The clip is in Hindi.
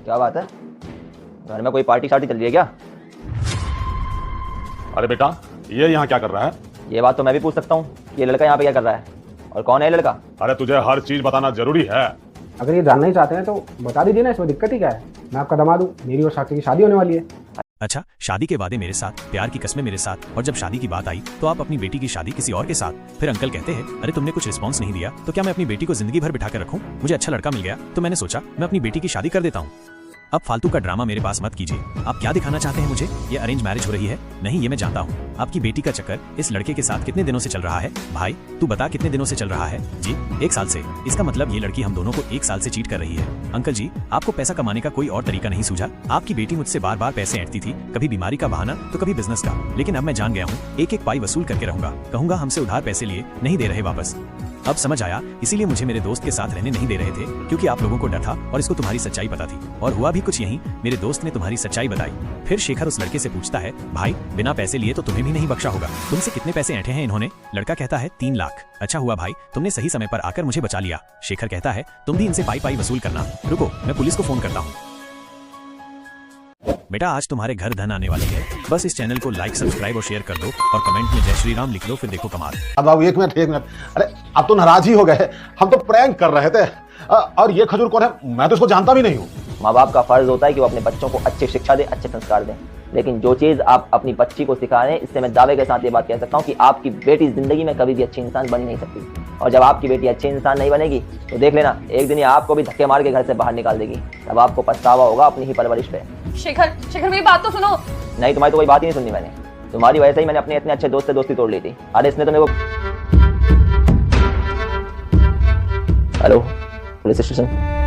क्या बात है, घर में कोई पार्टी शार्टी चल रही है क्या? अरे बेटा, ये यहाँ क्या कर रहा है? ये बात तो मैं भी पूछ सकता हूँ कि ये लड़का यहाँ पे क्या कर रहा है, और कौन है ये लड़का? अरे तुझे हर चीज बताना जरूरी है। अगर ये जानना ही चाहते हैं तो बता दीजिए ना, इसमें दिक्कत ही क्या है। मैं आपका दामाद हूँ, मेरी और साक्षी की शादी होने वाली है। अच्छा, शादी के वादे मेरे साथ, प्यार की कस्में मेरे साथ, और जब शादी की बात आई तो आप अपनी बेटी की शादी किसी और के साथ। फिर अंकल कहते हैं, अरे तुमने कुछ रिस्पॉन्स नहीं दिया तो क्या मैं अपनी बेटी को जिंदगी भर बिठा कर रखूं? मुझे अच्छा लड़का मिल गया तो मैंने सोचा मैं अपनी बेटी की शादी कर देता हूँ। अब फालतू का ड्रामा मेरे पास मत कीजिए। आप क्या दिखाना चाहते हैं मुझे? ये अरेंज मैरिज हो रही है? नहीं, ये मैं जानता हूँ। आपकी बेटी का चक्कर इस लड़के के साथ कितने दिनों से चल रहा है? भाई तू बता, कितने दिनों से चल रहा है? जी 1 साल से। इसका मतलब ये लड़की हम दोनों को 1 साल से चीट कर रही है। अंकल जी, आपको पैसा कमाने का कोई और तरीका नहीं सूझा? आपकी बेटी मुझसे बार बार पैसे ऐंठती थी, कभी बीमारी का बहाना तो कभी बिजनेस का, लेकिन अब मैं जान गया हूँ, एक एक पाई वसूल करके रहूंगा। कहूंगा हमसे उधार पैसे लिए, नहीं दे रहे वापस। अब समझ आया, इसीलिए मुझे मेरे दोस्त के साथ रहने नहीं दे रहे थे, क्योंकि आप लोगों को डर था और इसको तुम्हारी सच्चाई पता थी। और हुआ भी कुछ यही, मेरे दोस्त ने तुम्हारी सच्चाई बताई। फिर शेखर उस लड़के से पूछता है, भाई बिना पैसे लिए तो तुम्हें भी नहीं बख्शा होगा, तुमसे कितने पैसे ऐंठे हैं इन्होंने? लड़का कहता है 3 लाख। अच्छा हुआ भाई, तुमने सही समय पर आकर मुझे बचा लिया। शेखर कहता है, तुम भी इनसे पाई पाई वसूल करना। रुको, मैं पुलिस को फोन करता हूँ। बेटा, आज तुम्हारे घर धन आने वाली है। बस इस चैनल को लाइक, सब्सक्राइब और शेयर कर दो, और कमेंट में जय श्री राम लिख दो, फिर देखो कमाल। अब बाबू एक मिनट। अरे अब तो नाराज ही हो गए, हम तो प्रैंक कर रहे थे। और ये खजूर कौन है? मैं तो इसको जानता भी नहीं हूँ। माँ बाप का फर्ज होता है कि वो अपने बच्चों को अच्छी शिक्षा दें, अच्छे संस्कार दें, लेकिन जो चीज़ आप अपनी बच्ची को सिखा रहे हैं, इससे मैं दावे के साथ ये बात कह सकता हूँ कि आपकी बेटी जिंदगी में कभी भी अच्छी इंसान बन नहीं सकती। और जब आपकी बेटी अच्छी इंसान नहीं बनेगी तो देख लेना, एक दिन ये आपको भी धक्के मार के घर से बाहर निकाल देगी। तब आपको पछतावा होगा अपनी ही परवरिश पे। शेखर, मेरी बात तो सुनो। नहीं, तुम्हारी तो कोई बात ही नहीं सुननी मैंने। तुम्हारी वजह से ही मैंने अपने इतने अच्छे दोस्त से दोस्ती तोड़ ली थी। अरे इसने तो मेरे को। Hello, police station.